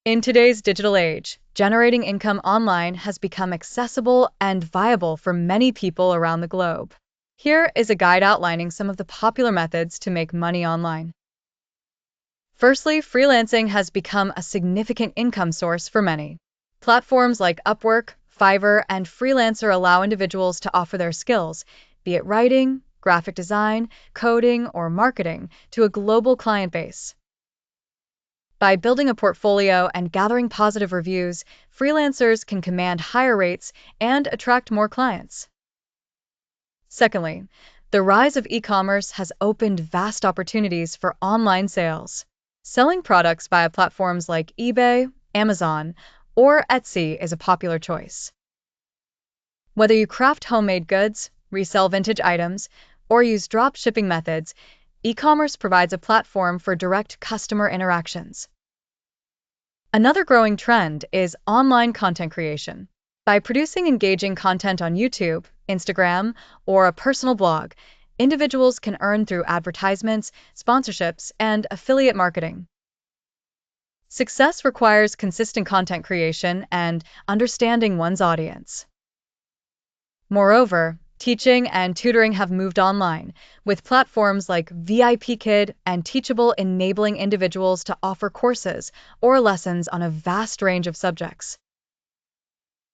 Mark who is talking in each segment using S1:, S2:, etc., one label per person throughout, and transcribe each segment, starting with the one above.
S1: In today's digital age, generating income online has become accessible and viable for many people around the globe. Here is a guide outlining some of the popular methods to make money online. Firstly, freelancing has become a significant income source for many. Platforms like Upwork, Fiverr, and Freelancer allow individuals to offer their skills, be it writing, graphic design, coding, or marketing, to a global client base. By building a portfolio and gathering positive reviews, freelancers can command higher rates and attract more clients. Secondly, the rise of e-commerce has opened vast opportunities for online sales. Selling products via platforms like eBay, Amazon, or Etsy is a popular choice. Whether you craft homemade goods, resell vintage items, or use drop shipping methods, e-commerce provides a platform for direct customer interactions. Another growing trend is online content creation. By producing engaging content on YouTube, Instagram, or a personal blog, individuals can earn through advertisements, sponsorships, and affiliate marketing. Success requires consistent content creation and understanding one's audience. Moreover, teaching and tutoring have moved online, with platforms like VIPKid and Teachable enabling individuals to offer courses or lessons on a vast range of subjects.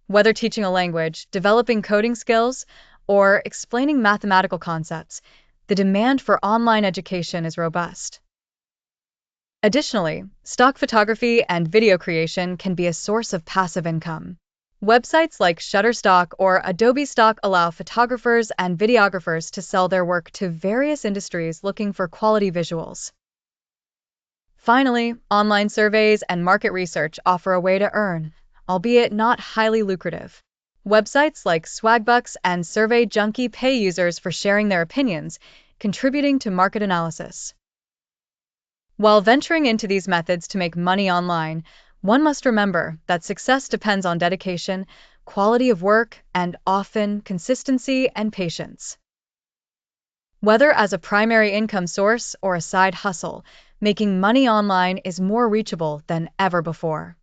S1: Whether teaching a language, developing coding skills, or explaining mathematical concepts, the demand for online education is robust. Additionally, stock photography and video creation can be a source of passive income. Websites like Shutterstock or Adobe Stock allow photographers and videographers to sell their work to various industries looking for quality visuals. Finally, online surveys and market research offer a way to earn, albeit not highly lucrative. Websites like Swagbucks and Survey Junkie pay users for sharing their opinions, contributing to market analysis. While venturing into these methods to make money online, one must remember that success depends on dedication, quality of work, and often consistency and patience. Whether as a primary income source or a side hustle, making money online is more reachable than ever before.